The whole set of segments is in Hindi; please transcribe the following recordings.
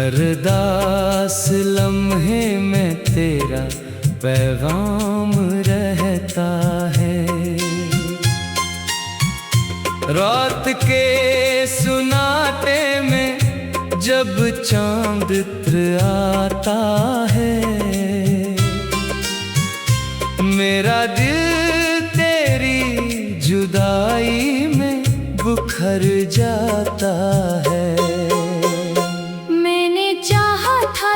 हर दास लम्हे में तेरा पैगाम रहता है। रात के सुनाटे में जब चांद इत्र आता है, मेरा दिल तेरी जुदाई में बुखर जाता है।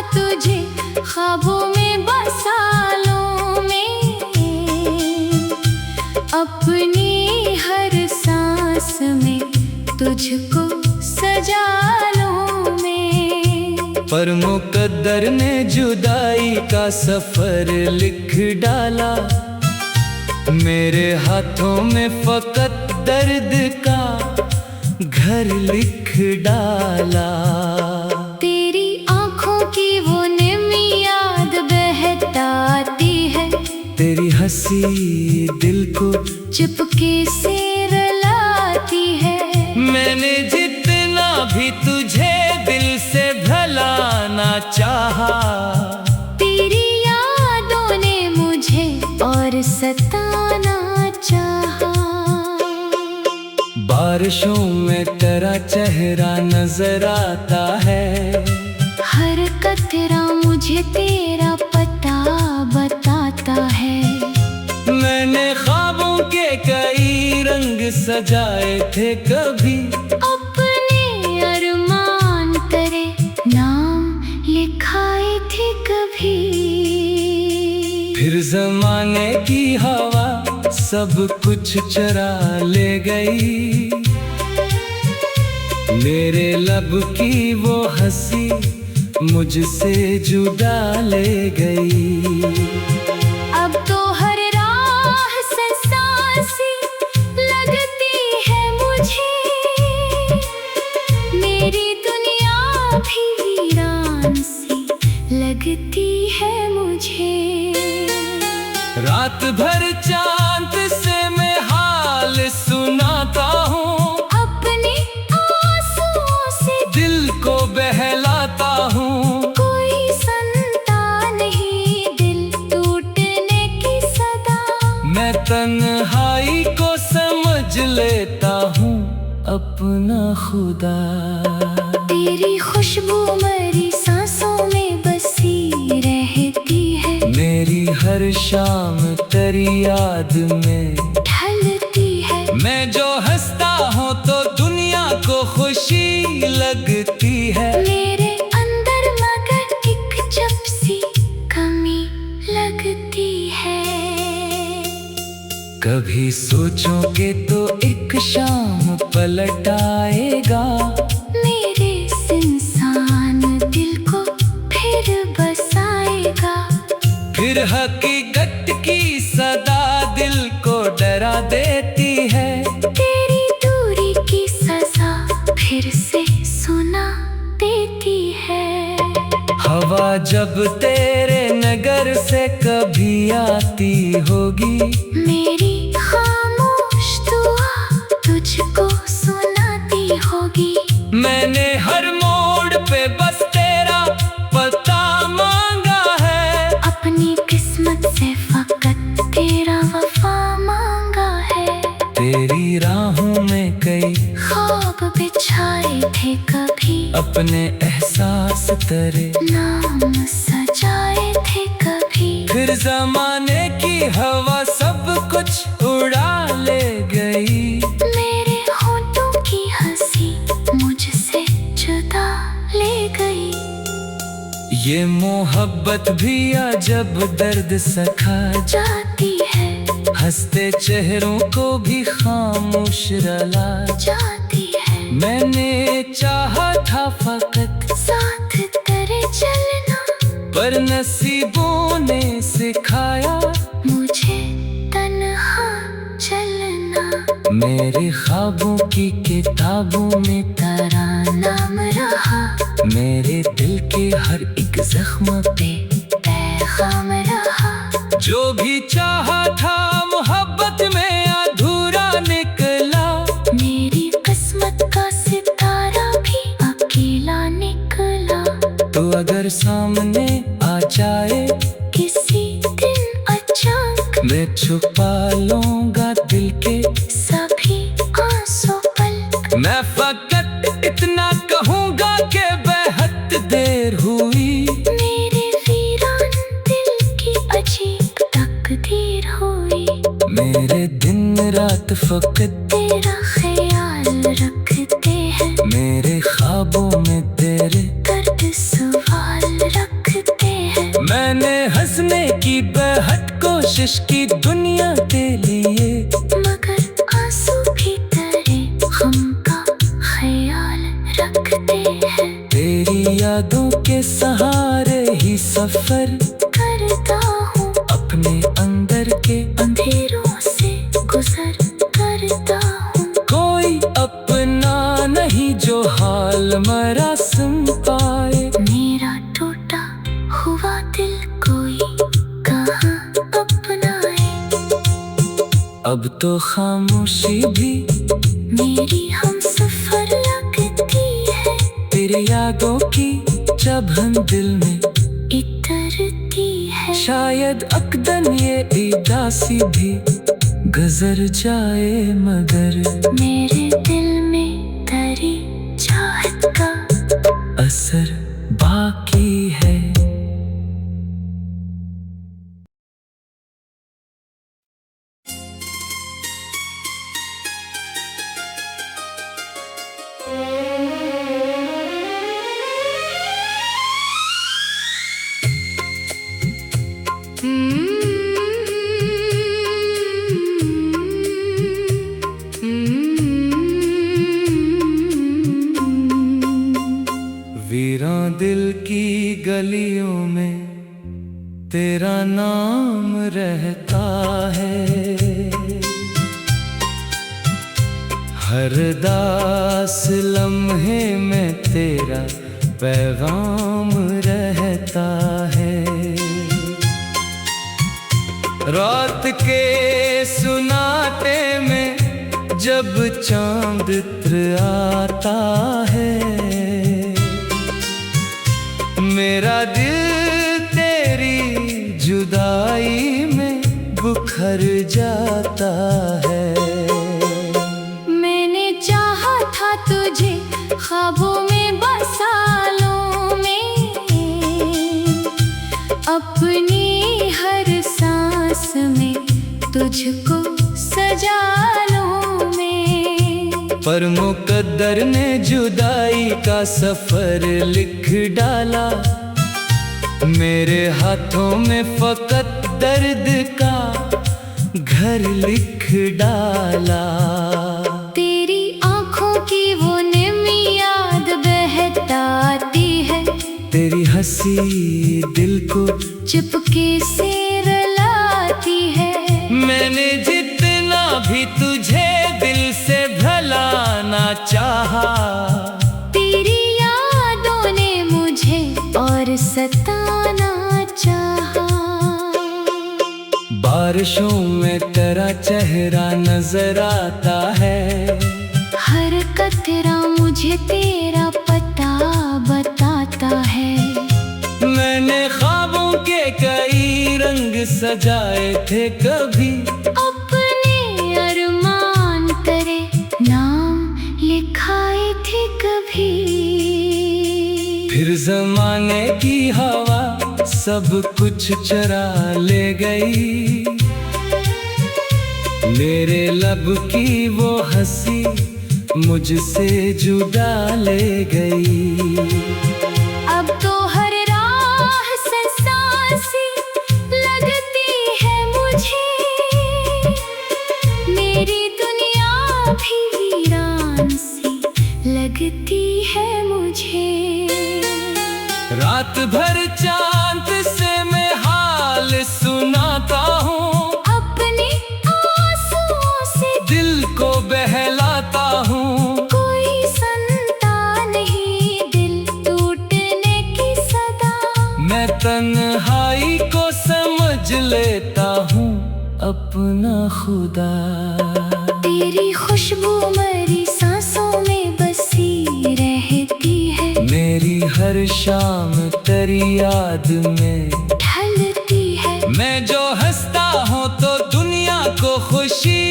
तुझे ख्वाबों में बसा लूं मैं, अपनी हर सांस में तुझको सजा लूं मैं। पर मुकद्दर ने जुदाई का सफर लिख डाला, मेरे हाथों में फकत दर्द का घर लिख डाला। तेरी हंसी दिल को चुपके से रुलाती है। मैंने जितना भी तुझे दिल से भुलाना चाहा, तेरी यादों ने मुझे और सताना चाहा। बारिशों में तेरा चेहरा नजर आता है, हर कतरा मुझे तेरा पता बताता है। मैंने ख्वाबों के कई रंग सजाए थे, कभी अपने अरमान तेरे नाम लिखाए थे कभी। फिर जमाने की हवा सब कुछ चरा ले गई, मेरे लब की वो हंसी मुझसे जुदा ले गई। अब तो हर राह से सांसी लगती है मुझे, मेरी दुनिया भी वीरान सी लगती है मुझे। रात भर चांद से मैं हाल सुनाता हूँ, अपने आंसुओं से दिल को बहलाता हूँ। कोई सुनता नहीं दिल टूटने की सदा, मैं तन्हाई को समझ लेता हूँ अपना खुदा। तेरी खुशबू मेरी सांसों में बसी रहती है, मेरी हर शाम तेरी याद में ढलती है। मैं जो हंसता हूँ तो दुनिया को खुशी लगती है। मेरे अंदर मगर एक जब सी कमी लगती है। कभी सोचोगे तो एक शाम पलट आएगा, मेरे इंसान दिल को फिर बसाएगा। फिर हकीकत की सदा दिल को डरा देती है। तेरी दूरी की सजा फिर से सुना देती है। हवा जब तेरे नगर से कभी आती होगी, मेरी खामोश दुआ तुझको सुनाती होगी। मैंने हर मोड़ पे बस तेरा पता मांगा है, अपनी किस्मत से फकत तेरा वफा मांगा है। तेरी राहों में कई ख्वाब बिछाए थे कभी, अपने एहसास तेरे नाम सजाए थे कभी। फिर जमाने की हवा सब कुछ उड़ा ले गई, मेरे होठों की हंसी मुझसे जुदा ले गई। ये मोहब्बत भी अजब दर्द सखा जाती है, हंसते चेहरों को भी खामोश रुला जाती है। मैंने चाहा था फकत साथ तेरे चलना, पर नसीबों ने सिखाया मुझे तन्हा चलना। मेरे ख्वाबों की किताबों में तेरा नाम रहा, मेरे दिल के हर एक जख्म पे पैगाम रहा। जो भी चाहा था मोहब्बत में अधूरा निकला, मेरी किस्मत का सितारा भी अकेला निकला। मैं फकत इतना कहूँगा कि बेहद देर हुई। मेरे वीरान दिल की अजीब तकदीर हुई। मेरे दिन रात फकत तेरा ख्याल रखते हैं। मेरे ख्वाबों में तेरे दर्द सवाल रखते हैं। मैंने हंसने की बेहद कोशिश की दुनिया के लिए, मगर आंसू भी तेरे गम का ख्याल रखते हैं। तेरी यादों के सहारे ही सफर करता हूँ अपने अंदर के अंधेरों से गुजर करता हूँ। कोई अपना नहीं जो हाल मरा सुन पाए। मेरा टूटा हुआ दिल कोई कहाँ अपनाए। अब तो खामोशी भी मेरी हम सफर लगती है। तेरी यादों की चुभन दिल में इतरती है। शायद अकदन ये उदासी भी गुजर जाए, मगर मेरे दिल में तेरी चाहत का असर बाकी है। वीरां दिल की गलियों में तेरा नाम रहता है। हर दास लम्हे में तेरा पैगाम रहता है। रात के सुनाते में जब चांद इत्र आता है, मेरा दिल तेरी जुदाई में बुखर जाता है। मैंने चाहा था तुझे ख्वाबों में बसा लूं मैं। अपनी हर सांस में तुझको सजा लूं मैं। पर मुकद्दर ने जुदाई का सफर लिख डाला। मेरे हाथों में फकत दर्द का घर लिख डाला। तेरी आंखों की वो निमी याद बहताती है। तेरी हंसी दिल को चुपके से रुलाती है। मैंने जितना भी तुझे दिल से भुलाना चाहा, तेरी यादों ने मुझे और सताना चाहा। बारिशों में तेरा चेहरा नजर आता है। हर कतरा मुझे तेरा पता बताता है। मैंने ख्वाबों के कई रंग सजाए थे कभी। अपने अरमान तेरे नाम लिखाए थे कभी। फिर जमाने की हवा सब कुछ चरा ले गई। मेरे लब की वो हंसी मुझसे जुदा ले गई। अब तो हर राह से सांसी लगती है मुझे। मेरी दुनिया भी वीरान सी लगती है मुझे। रात भर चांद से मैं हाल सुनाता हूँ। अपने आंसुओं से दिल को बहलाता हूँ। कोई सुनता नहीं दिल टूटने की सदा। मैं तन्हाई को समझ लेता हूँ अपना खुदा। तेरी खुशबू मेरी सांसों में बसी रहती है। मेरी हर शाम तेरी याद में ढलती है। मैं जो हंसता हूँ तो दुनिया को खुशी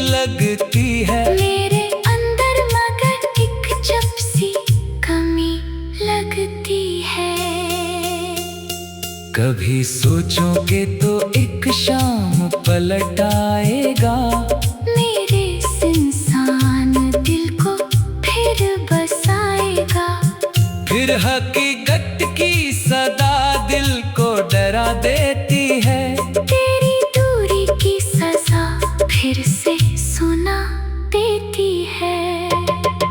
लगती है। मेरे अंदर मगर कभी सोचोगे तो एक शाम पलट आएगा, मेरे इस इंसान दिल को फिर बसाएगा। फिर हकीकत की सदा दिल को डरा देती है, तेरी दूरी की सजा फिर से सुना देती है।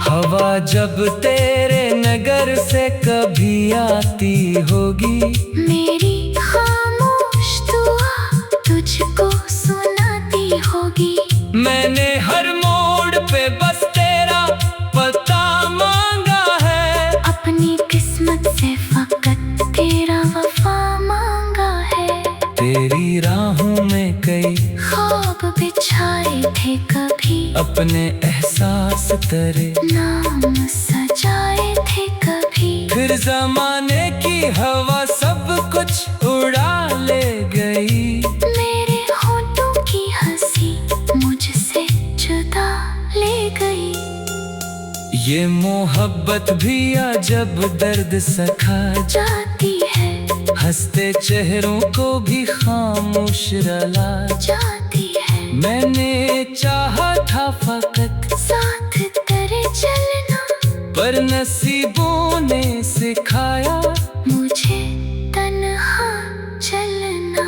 हवा जब तेरे नगर से कभी आती होगी, मेरी खामोश दुआ तुझको सुनाती होगी। मैंने हर मोड़ पे बस तेरा पता मांगा है, अपनी किस्मत से फकत तेरा वफा मांगा है। तेरी राहों में कई ख्वाब बिछाए थे कभी, अपने एहसास तेरे नाम सजाए थे कभी। फिर जमाने की हवा सब कुछ उड़ा ले गई, मेरे होठों की हंसी मुझसे जुदा ले गई। ये मोहब्बत भी अजब दर्द सखा जाती है, हंसते चेहरों को भी खामोश रुला जाती है। मैंने चाहा था फकत साथ तेरे चलना, पर नसीबों ने सिखाया मुझे तन्हा चलना।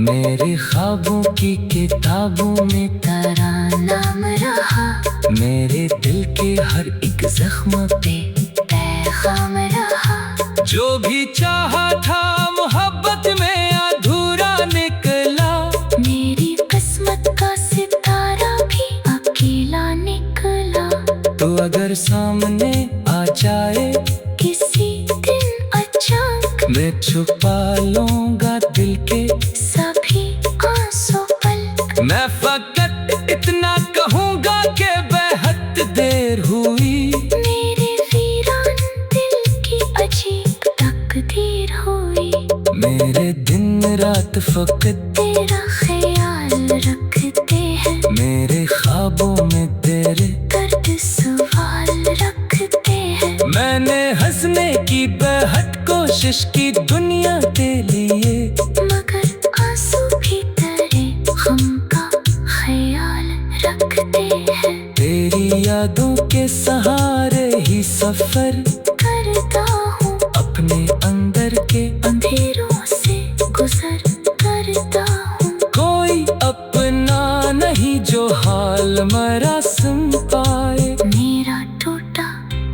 मेरे ख्वाबों की किताबों में तेरा नाम रहा, मेरे दिल के हर एक जख्म पे पैगाम रहा। जो भी चाहा था मोहब्बत में अधूरा निकला, मेरी किस्मत का सितारा भी अकेला निकला। तो अगर सामने आ जाए किसी दिन अचानक, मैं छुपा लूंगा दिल के सभी आंसू पल। मैं फकत इतना कहूंगा कि बेहद देर हुई, मेरे वीरान दिल की अजीब तकदीर हुई। मेरे दिन रात फकत तेरा ख्याल रखते हैं, मेरे ख्वाबों में तेरे दर्द सवाल रखते हैं। मैंने हंसने की बेहद कोशिश की दुनिया के लिए, मगर आंसू भी तेरे गम का ख्याल रखते हैं। तेरी यादों के सहारे ही सफर करता हूँ, अपने अंदर के अंधेरों से गुजर करता हूँ। कोई अपना नहीं जो हाल मेरा सुन पाए, मेरा टूटा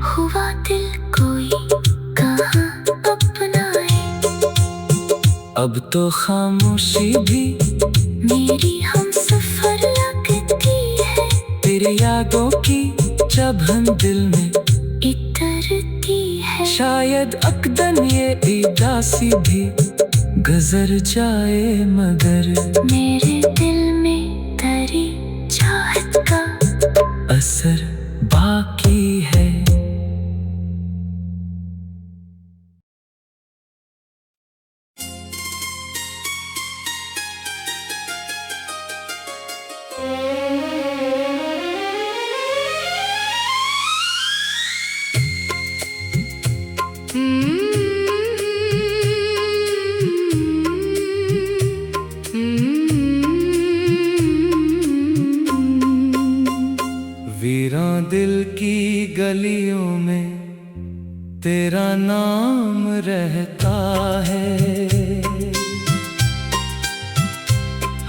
हुआ दिल कोई कहाँ अपनाए। अब तो खामोशी भी मेरी हम सफर लगती है, तेरी यादों की चुभन दिल में इतरती है। शायद अकदन ये उदासी भी गुजर जाए, मगर मेरे दिल में तेरी चाहत का असर बाकी है। वीरां दिल की गलियों में तेरा नाम रहता है,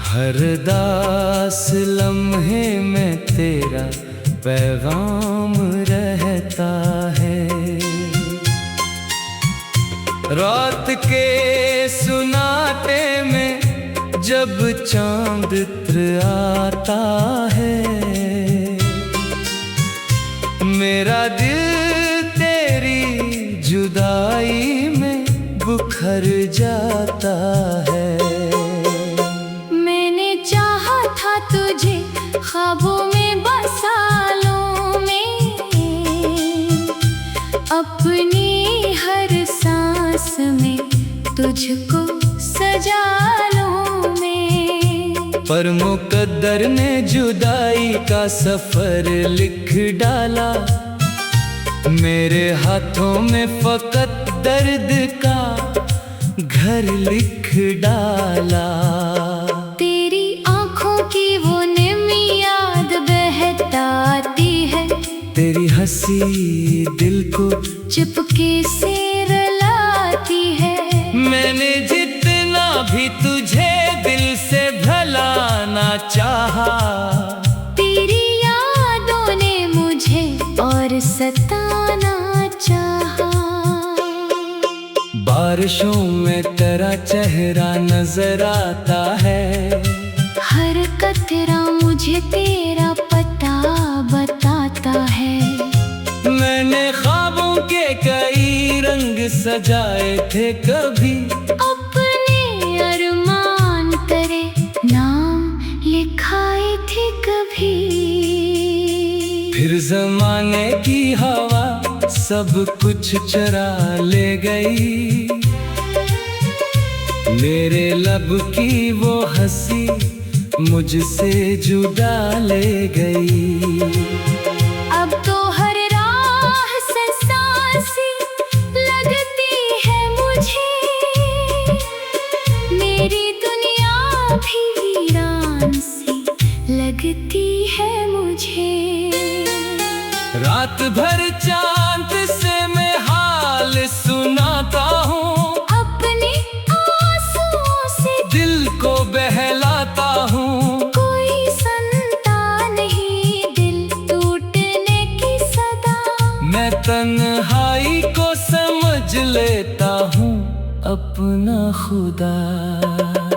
हर दास लम्हे में तेरा पैगाम रहता है। रात के सुनाते में जब चांद इत्र आता है, मेरा दिल तेरी जुदाई में बुखर जाता है। मैंने चाहा था तुझे ख्वाबों में बसा लूं मैं, अपनी हर सांस में तुझको सजा लूं मैं। पर मुकद्दर ने जुदाई का सफर लिख डाला, मेरे हाथों में फकत दर्द का घर लिख डाला। तेरी आंखों की वो निमी याद बहताती है, तेरी हंसी दिल को चुपके से रुलाती है। मैंने जितना भी तुझे दिल से भुलाना चाहा, तेरी यादों ने मुझे और सताना चाहा। बारिशों में तेरा चेहरा नजर आता है, हर कतरा मुझे तेरा पता बताता है। मैंने ख्वाबों के कई रंग सजाए थे, कभी अपने अरमान करे नाम लिखाए थे कभी। फिर जमाने की हवा सब कुछ चरा ले गई, मेरे लब की वो हंसी मुझसे जुदा ले गई। अब तो हर राह से सांसी लगती है मुझे, मेरी दुनिया भी वीरान सी लगती है मुझे। रात भर चांद से मैं हाल सुनाता हूँ, अपने आंसुओं से दिल को बहलाता हूँ। कोई सुनता नहीं दिल टूटने की सदा, मैं तन्हाई को समझ लेता हूँ अपना खुदा।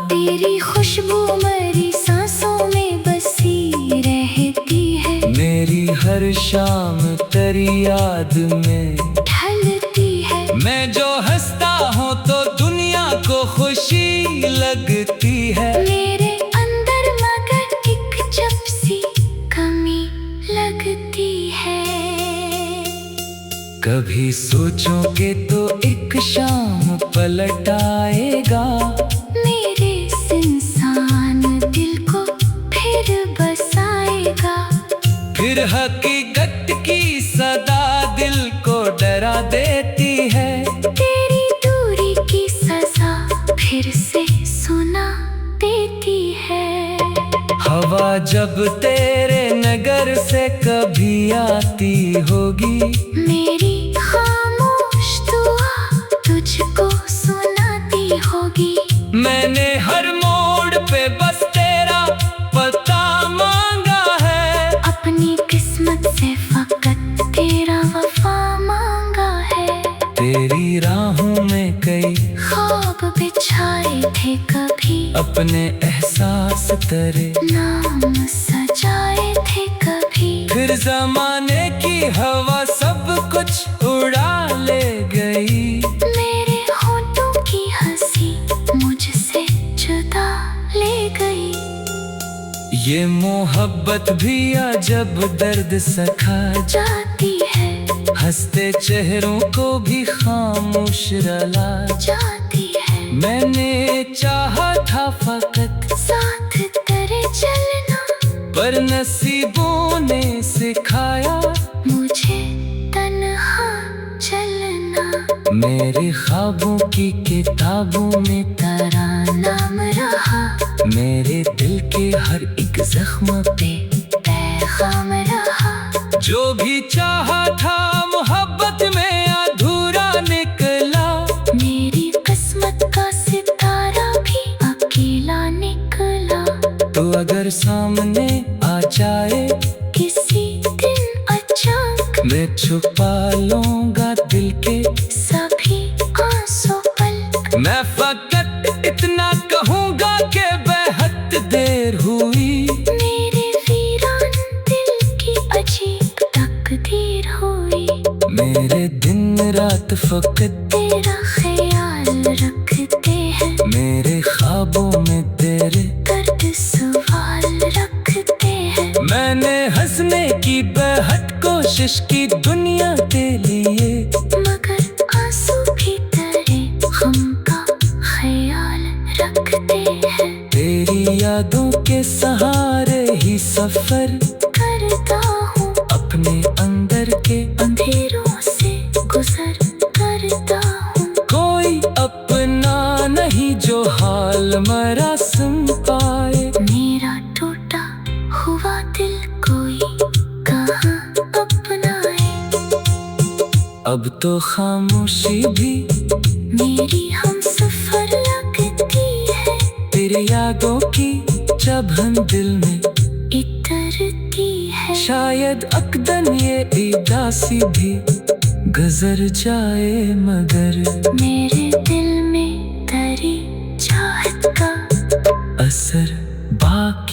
तेरी खुशबू मेरी सांसों में बसी रहती है, मेरी हर शाम तेरी याद में ढलती है। मैं जो हंसता हूँ तो दुनिया को खुशी लगती है। मेरे अंदर मगर एक जब सी कमी लगती है। कभी सोचोगे तो एक शाम पलट आएगा, मेरे इंसान दिल को फिर बसाएगा। फिर हकीकत की सदा दिल को डरा देती है। तेरी दूरी की सजा फिर से सुना देती है। हवा जब तेरे नगर से कभी आती होगी, मेरी खामोश दुआ तुझको सुनाती होगी। मैंने हर मोड़ पे बस तेरा पता मांगा है, अपनी किस्मत से फकत तेरा वफा मांगा है। तेरी राहों में कई ख्वाब बिछाए थे कभी, अपने एहसास तेरे नाम सजाए थे कभी। फिर जमाने की हवा सब कुछ उड़ा ले गई, मेरे होठों की हंसी मुझसे जुदा ले गई। ये मोहब्बत भी अजब दर्द सखा जाती है, हंसते चेहरों को भी खामोश रुला जाती है। मैंने चाहा था फकत साथ तेरे चलना, पर नसीबों ने सिखाया मुझे तन्हा चलना। मेरे ख्वाबों की किताबों में तेरा नाम रहा, मेरे दिल के हर एक जख्म पे पैगाम रहा। जो भी चाहा था मोहब्बत में अधूरा निकला, मेरी किस्मत का सितारा भी अकेला निकला। तो अगर सामने आ जाए किसी दिन अचानक, मैं छुपा लूंगा दिल के सभी आंसू पलक। मैं फकत इतना कहूँगा कि बेहद देर हुई, मेरे वीरान दिल की अजीब तकदीर हुई। मेरे दिन रात फकत तेरा ख्याल रखते हैं, मेरे ख्वाबों में तेरे दर्द सवाल रखते हैं। मैंने हंसने की बेहद कोशिश की दुनिया के लिए, मगर आंसू भी तेरे गम का ख्याल रखते हैं। तेरी यादों के सहारे ही सफर करता हूँ, अपने अंदर के अंधेरों से गुजर करता हूँ। कोई अपना मरासिम पाए। मेरा टूटा हुआ दिल कोई कहाँ अपनाए। अब तो खामोशी भी मेरी हमसफर लगती है। तेरी यादों की चुभन दिल में इतरती है। शायद अकदन ये उदासी भी गुजर जाए, मगर मेरे दिल में तेरी चाहत का असर बाकी